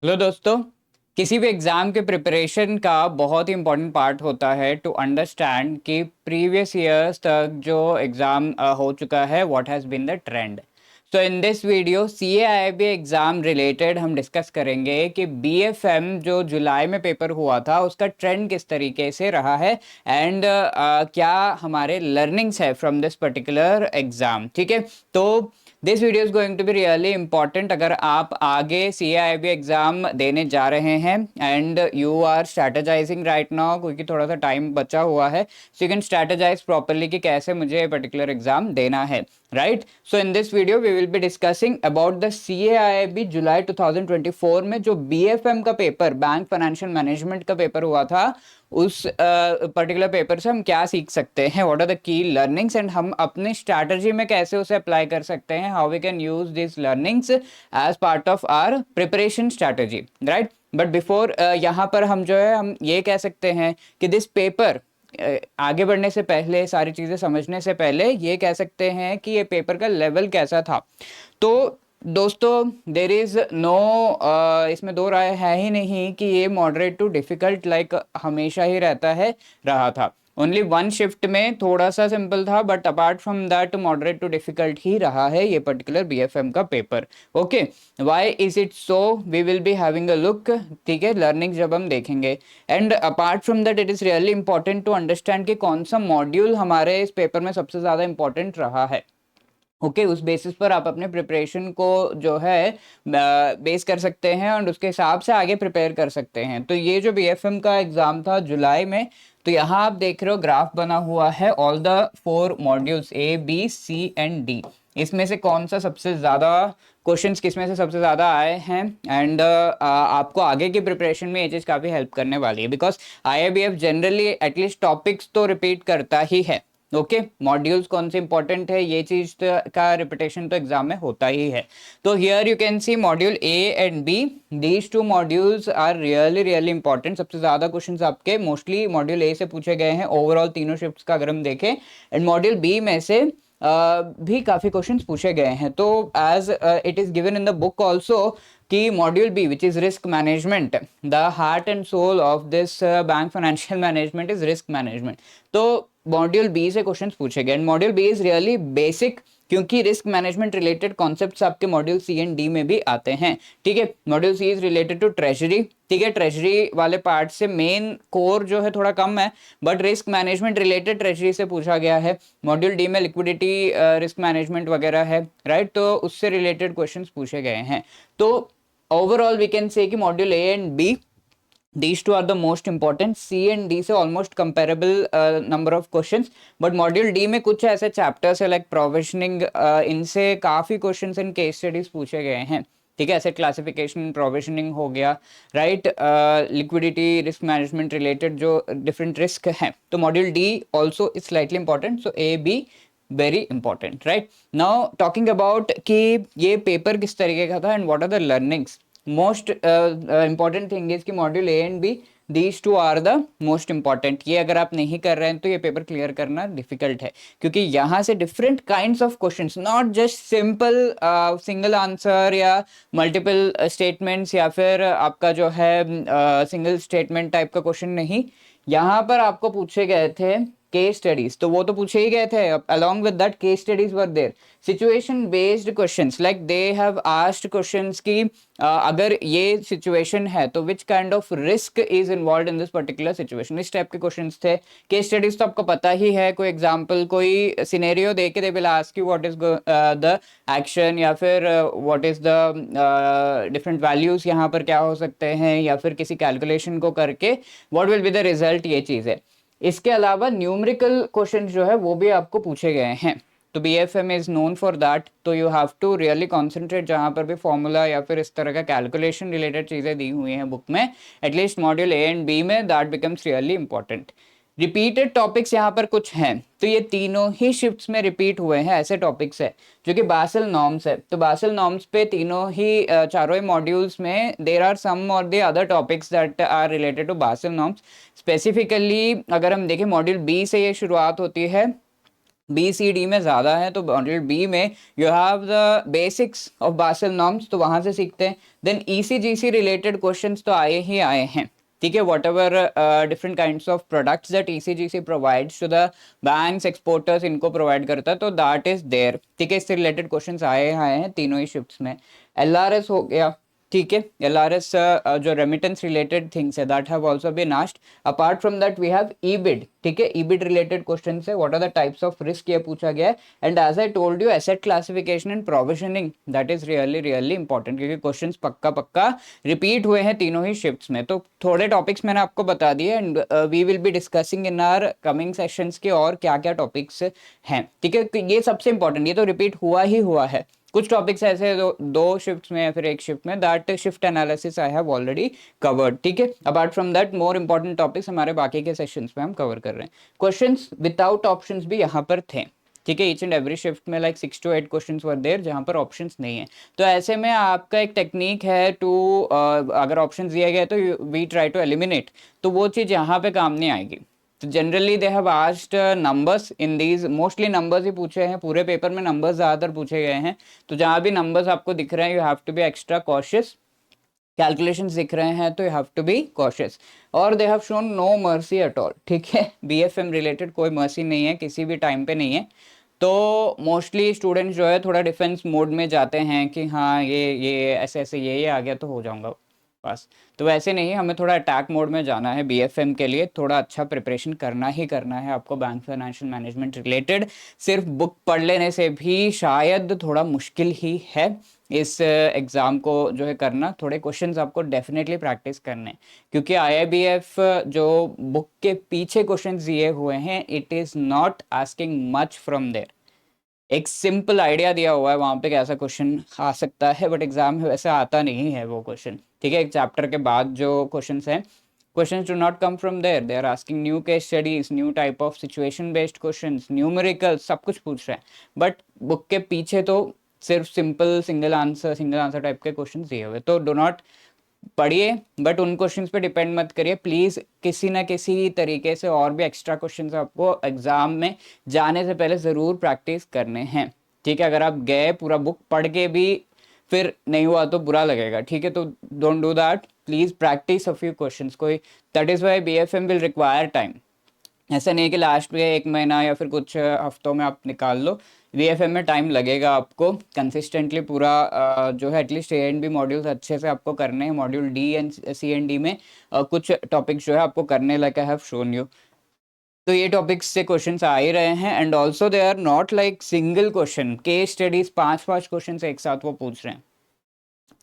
Hello दोस्तों। किसी भी एग्जाम के प्रिपरेशन का बहुत ही इंपॉर्टेंट पार्ट होता है टू अंडरस्टैंड कि प्रीवियस ईयर्स तक जो एग्जाम हो चुका है what has been the trend. So in this video CAIIB exam related हम डिस्कस करेंगे कि BFM जो जुलाई में पेपर हुआ था उसका ट्रेंड किस तरीके से रहा है एंड क्या हमारे लर्निंग्स है फ्रॉम दिस पर्टिकुलर एग्जाम। ठीक है, तो this video is going to be really important अगर आप आगे CAIB एग्जाम देने जा रहे हैं and you are strategizing right now, क्योंकि थोड़ा सा टाइम बचा हुआ है, so you can strategize properly कि कैसे मुझे पर्टिकुलर एग्जाम देना है। Right, so in this video we will be discussing about the CAIB July 2024 में जो BFM का पेपर, बैंक फाइनेंशियल मैनेजमेंट का पेपर हुआ था, उस पर्टिकुलर पेपर से हम क्या सीख सकते हैं, what are the key learnings and हम अपने स्ट्रैटेजी में कैसे उसे अप्लाई कर सकते हैं, how we can use this learnings as part of our preparation strategy. Right, but before यहाँ पर हम जो है हम ये कह सकते हैं कि दिस पेपर, आगे बढ़ने से पहले, सारी चीज़ें समझने से पहले ये कह सकते हैं कि ये पेपर का लेवल कैसा था। तो दोस्तों, देर इज़ नो, इसमें दो राय है ही नहीं कि ये मॉडरेट टू डिफ़िकल्ट लाइक हमेशा ही रहता है, रहा था। ओनली वन शिफ्ट में थोड़ा सा सिंपल था, but apart from that moderate to difficult ही रहा है ये पर्टिकुलर BFM का paper. Okay, why is it so, we will be having a look. ठीक है, लर्निंग जब हम देखेंगे and apart from that it is really important to understand कि कौन सा मॉड्यूल हमारे इस पेपर में सबसे ज़्यादा इंपॉर्टेंट रहा है। ओके, उस बेसिस पर आप अपने प्रिपरेशन को जो है बेस कर सकते हैं और उसके हिसाब से आगे प्रिपेयर कर सकते हैं। तो ये जो BFM का एग्ज़ाम था जुलाई में, तो यहाँ आप देख रहे हो ग्राफ बना हुआ है, all the 4 modules A B C and D, इसमें से कौन सा सबसे ज़्यादा क्वेश्चंस किस में से सबसे ज़्यादा आए हैं एंड आपको आगे की प्रिपरेशन में ये चीज़ काफ़ी हेल्प करने वाली है, because IIBF generally at least topics तो रिपीट करता ही है। ओके, मॉड्यूल्स कौन से इंपॉर्टेंट है ये चीज का रिपीटेशन तो एग्जाम में होता ही है। तो here you can see module A and B, these two modules are really really important. सबसे ज्यादा क्वेश्चंस आपके मोस्टली मॉड्यूल A से पूछे गए हैं ओवरऑल तीनों शिफ्ट्स का अगर हम देखें, एंड मॉड्यूल B में से भी काफी क्वेश्चंस पूछे गए हैं। तो as it is given in the book also कि module B which is risk management, the heart and soul of this bank financial management is risk management. तो मॉड्यूल B से क्वेश्चंस पूछे गए and module B is really basic, क्योंकि risk management related concepts आपके module C and D में भी आते हैं। ठीक है, module C is related to treasury. ठीक है, ट्रेजरी वाले पार्ट से मेन कोर जो है थोड़ा कम है, but risk management related treasury से पूछा गया है। मॉड्यूल D में लिक्विडिटी रिस्क मैनेजमेंट वगैरह है। राइट, तो उससे रिलेटेड क्वेश्चंस पूछे गए हैं। तो ओवरऑल वी कैन से कि module A and B, these two are the most important। C and D से almost comparable number of questions, but module D में कुछ ऐसे chapters है like provisioning, इनसे काफी questions and case studies पूछे गए हैं। ठीक है, एसेट क्लासिफिकेशन, प्रोविजनिंग हो गया, right, liquidity, risk management related जो डिफरेंट रिस्क हैं, तो module D also is slightly important, so A B very important. Right, now talking about कि ये पेपर किस तरीके का था and what are the learnings, most important thing is कि module A and B, these two are the most important. ये अगर आप नहीं कर रहे हैं तो ये पेपर क्लियर करना डिफिकल्ट है, क्योंकि यहाँ से different kinds of questions, not just simple single answer या मल्टीपल स्टेटमेंट्स या फिर आपका जो है सिंगल स्टेटमेंट टाइप का क्वेश्चन नहीं, यहाँ पर आपको पूछे गए थे केस स्टडीज, तो वो तो पूछे ही गए थे, along with that case studies were there, situation based questions like they have asked questions कि अगर ये सिचुएशन है तो which kind of risk is involve in this particular situation, इस टाइप के क्वेश्चंस थे। केस स्टडीज तो आपको पता ही है, कोई एग्जांपल, कोई सिनेरियो दे के they will ask you what is the action, या फिर what is the different values यहाँ पर क्या हो सकते हैं, या फिर किसी कैलकुलेशन को करके what will be the result, ये चीज है। इसके अलावा न्यूमेरिकल क्वेश्चन जो है वो भी आपको पूछे गए हैं, तो BFM is known for that, तो you have to really concentrate, जहां पर भी फॉर्मूला या फिर इस तरह का कैलकुलेशन रिलेटेड चीजें दी हुई हैं बुक में, at least module A and B में, that becomes really important. Repeated topics यहाँ पर कुछ हैं, तो ये तीनों ही शिफ्ट्स में रिपीट हुए हैं, ऐसे टॉपिक्स है जो कि बासल नॉर्म्स है, तो बासल नॉर्म्स पे तीनों ही चारों ही मॉड्यूल्स में देर आर सम और the other topics that are related to Basel norms. Specifically अगर हम देखें मॉड्यूल B से ये शुरुआत होती है, बी सी डी में ज़्यादा है, तो मॉड्यूल बी में you have the basics of Basel norms, तो वहाँ से सीखते हैं। Then E C G C related questions तो आए ही आए हैं, ठीक है। Whatever different kinds of products that E C G C provides to the banks, exporters, इनको प्रोवाइड करता है, तो दैट इज देयर, ठीक है। इससे रिलेटेड क्वेश्चंस आए हैं तीनों ही शिफ्ट्स में। एल आर एस हो गया, ठीक है। एल आर एस जो रेमिटेंस रिलेटेड थिंग्स है that have also been asked. Apart from that we have EBID, ठीक है। ईबिड रिलेटेड क्वेश्चन है, what are the types of risk, ये पूछा गया है। And as I told you, asset classification and provisioning, that is really really important, क्योंकि question पक्का पक्का रिपीट हुए हैं तीनों ही शिफ्ट्स में। तो थोड़े टॉपिक्स मैंने आपको बता दिए, and we will be discussing in our coming sessions के और क्या क्या टॉपिक्स हैं, ठीक है। ये सबसे इंपॉर्टेंट, ये तो रिपीट हुआ ही हुआ है। कुछ टॉपिक्स ऐसे दो शिफ्ट्स में या फिर एक शिफ्ट में, that shift analysis I have already covered, ठीक है। Apart from that more important topics हमारे बाकी के सेशंस में हम कवर कर रहे हैं। क्वेश्चंस विदाउट ऑप्शंस भी यहाँ पर थे, ठीक है। ईच एंड एवरी शिफ्ट में like 6 to 8 questions were there जहाँ पर ऑप्शंस नहीं है। तो ऐसे में आपका एक टेक्निक है टू, अगर ऑप्शंस दिया गया तो वी ट्राई टू एलिमिनेट, तो वो चीज़ यहाँ पे काम नहीं आएगी। तो generally they have asked numbers in these, mostly numbers ही पूछे हैं, पूरे पेपर में नंबर्स ज़्यादातर पूछे गए हैं। तो जहाँ भी नंबर्स आपको दिख रहे हैं, you have to be extra cautious. Calculations दिख रहे हैं तो you have to be cautious. और they have shown no mercy at all, ठीक है। बीएफएम रिलेटेड कोई मर्सी नहीं है, किसी भी टाइम पे नहीं है। तो मोस्टली स्टूडेंट्स जो है थोड़ा डिफेंस मोड में जाते हैं कि हाँ ये ऐसे ऐसे ये आ गया तो हो जाऊंगा बस। तो वैसे नहीं, हमें थोड़ा अटैक मोड में जाना है बीएफएम के लिए, थोड़ा अच्छा प्रिपरेशन करना ही करना है आपको बैंक फाइनेंशियल मैनेजमेंट रिलेटेड। सिर्फ बुक पढ़ लेने से भी शायद थोड़ा मुश्किल ही है इस एग्ज़ाम को जो है करना। थोड़े क्वेश्चंस आपको डेफिनेटली प्रैक्टिस करने हैं, क्योंकि आईआईबीएफ जो बुक के पीछे क्वेश्चंस दिए हुए हैं, it is not asking much from there. एक सिंपल आइडिया दिया हुआ है वहाँ पे कैसा क्वेश्चन आ सकता है, बट एग्जाम में वैसे आता नहीं है वो क्वेश्चन, ठीक है। एक चैप्टर के बाद जो क्वेश्चंस हैं, questions do not come from there, they are asking new case studies, new type of situation based questions, numerical, सब कुछ पूछ रहे हैं। बट बुक के पीछे तो सिर्फ सिंपल सिंगल आंसर टाइप के क्वेश्चन दिए हुए, तो डो नॉट पढ़िए, बट उन क्वेश्चंस पे डिपेंड मत करिए प्लीज़। किसी ना किसी तरीके से और भी एक्स्ट्रा क्वेश्चंस आपको एग्जाम में जाने से पहले ज़रूर प्रैक्टिस करने हैं, ठीक है। अगर आप गए पूरा बुक पढ़ के भी फिर नहीं हुआ तो बुरा लगेगा, ठीक है। तो don't do that, please practice a few questions कोई। That is why BFM will require time. ऐसा नहीं है कि लास्ट में 1 महीना या फिर कुछ हफ्तों में आप निकाल लो। वीएफएम में टाइम लगेगा आपको कंसिस्टेंटली पूरा जो है at least A and B modules अच्छे से आपको करने हैं। Module D and C and D में कुछ टॉपिक्स जो है आपको करने like I have shown you. तो ये टॉपिक्स से क्वेश्चंस आ ही रहे हैं, and also they are not like single question, case studies 5-5 question एक साथ वो पूछ रहे हैं।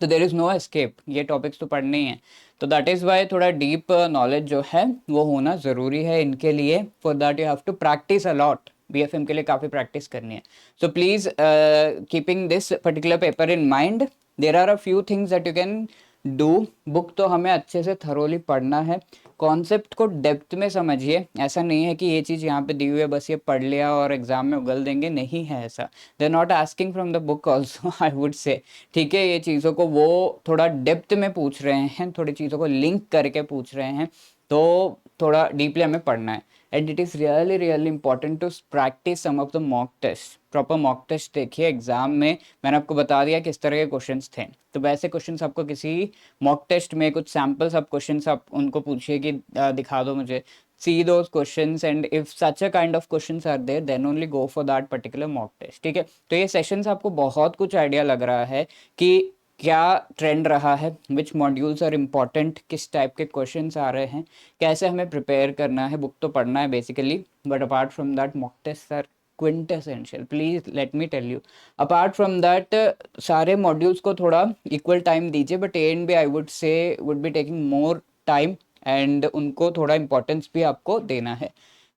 तो देर इज़ नो एस्केप, ये टॉपिक्स तो पढ़ने ही हैं। तो दैट इज़ वाई थोड़ा डीप नॉलेज जो है वो होना ज़रूरी है इनके लिए। For that you have to practice a lot, BFM के लिए काफ़ी प्रैक्टिस करनी है। So please keeping this particular paper in mind, there are a few things that you can do. Book तो हमें अच्छे से थरोली पढ़ना है, कॉन्सेप्ट को डेप्थ में समझिए। ऐसा नहीं है कि ये चीज़ यहाँ पे दी हुई है बस ये पढ़ लिया और एग्जाम में उगल देंगे, नहीं है ऐसा। They are not asking from the book also, I would say, ठीक है। ये चीज़ों को वो थोड़ा डेप्थ में पूछ रहे हैं, थोड़ी चीज़ों को लिंक करके पूछ रहे हैं, तो थोड़ा डीपली हमें पढ़ना है। And it is really really important to practice some of the mock test. Proper mock test देखिए एग्जाम में, मैंने आपको बता दिया किस तरह के क्वेश्चंस थे, तो वैसे क्वेश्चंस आपको किसी मॉक टेस्ट में कुछ सैम्पल्स आप क्वेश्चंस आप उनको पूछिए कि दिखा दो मुझे, see those questions, and if such a kind of questions are there then only go for that particular mock test, ठीक है। तो ये सेशंस आपको बहुत कुछ आइडिया लग रहा है कि क्या ट्रेंड रहा है, विच मॉड्यूल्स आर इम्पॉर्टेंट, किस टाइप के क्वेश्चंस आ रहे हैं, कैसे हमें प्रिपेयर करना है। बुक तो पढ़ना है basically, but apart from that mock test are quintessential, please let me tell you. Apart from that सारे मॉड्यूल्स को थोड़ा इक्वल टाइम दीजिए, but A and B I would say would be taking more time, and उनको थोड़ा importance भी आपको देना है।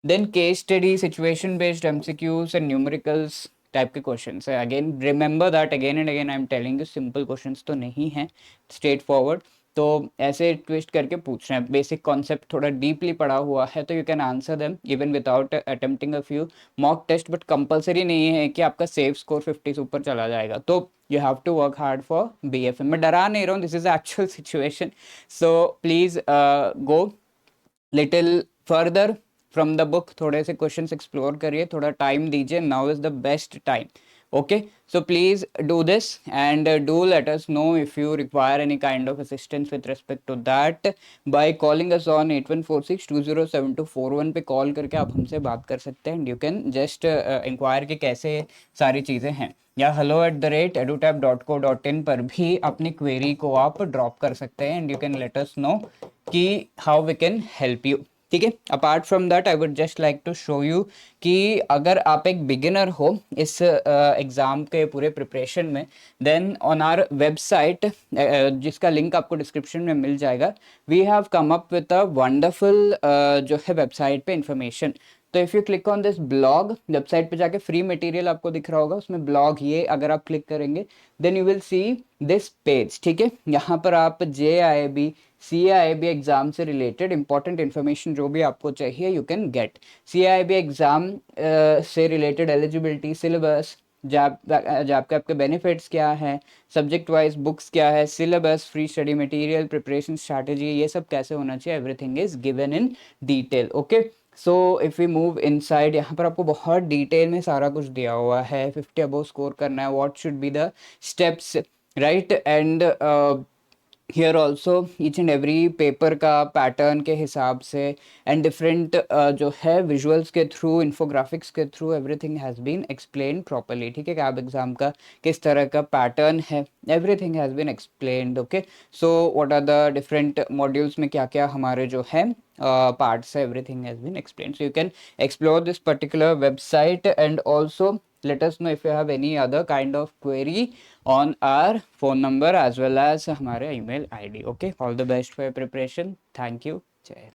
Then case study, situation based MCQs and numericals type के क्वेश्चंस है। Again remember that again and again I am telling you, simple questions तो नहीं है, स्ट्रेट फॉरवर्ड। तो ऐसे ट्विस्ट करके पूछ रहे हैं, बेसिक कॉन्सेप्ट थोड़ा डीपली पढ़ा हुआ है तो you can answer them even without attempting a few mock test. But compulsory नहीं है कि आपका सेफ स्कोर 50 से ऊपर चला जाएगा, तो you have to work hard for BFM. मैं डरा नहीं रहा हूँ, this is actual situation. So please go little further, from the book, थोड़े से क्वेश्चंस एक्सप्लोर करिए, थोड़ा टाइम दीजिए, now is the best time. Okay, so please do this and do let us know if you require any kind of assistance with respect to that by calling us on 8146207241 पे call करके आप हमसे बात कर सकते हैं. You can just inquire कि कैसे सारी चीज़ें हैं, या hello@edutap.co.in पर भी अपनी क्वेरी को आप ड्रॉप कर सकते हैं. And you can let us know कि how we can help you. ठीक है. Apart from that I would just like to show you कि अगर आप एक बिगिनर हो इस एग्ज़ाम के पूरे प्रिपरेशन में, देन ऑन आवर वेबसाइट, जिसका लिंक आपको डिस्क्रिप्शन में मिल जाएगा, we have come up with a wonderful जो है वेबसाइट पे इंफॉर्मेशन. तो if you click on this blog, website पे जाके फ्री मटेरियल आपको दिख रहा होगा, उसमें ब्लॉग, ये अगर आप क्लिक करेंगे then you will see this page. ठीक है. यहाँ पर आप JIIB CIIB एग्ज़ाम से रिलेटेड इंपॉर्टेंट इन्फॉर्मेशन जो भी आपको चाहिए you can get. CIIB exam से रिलेटेड एलिजिबिलिटी, सिलेबस, आपके बेनिफिट्स क्या हैं, सब्जेक्ट वाइज बुक्स क्या है, syllabus, free study material, preparation strategy, ये सब कैसे होना चाहिए, everything is given in detail. Okay. So if we move inside, यहाँ पर आपको बहुत डिटेल में सारा कुछ दिया हुआ है. 50 अबोव स्कोर करना है, what should be the steps, right. And here also each and every paper का पैटर्न के हिसाब से एंड डिफरेंट जो है विजुअल्स के थ्रू, इन्फोग्राफिक्स के through, everything has been explain properly. ठीक है. कैब एग्जाम का किस तरह का पैटर्न है, everything has been explained. Okay. So what are the different modules में क्या क्या हमारे जो है पार्ट्स है, everything has been explained. So you can explore this particular website and also let us know if you have any other kind of query on our phone number as well as हमारे email ID. Okay, all the best for your preparation. Thank you. जय.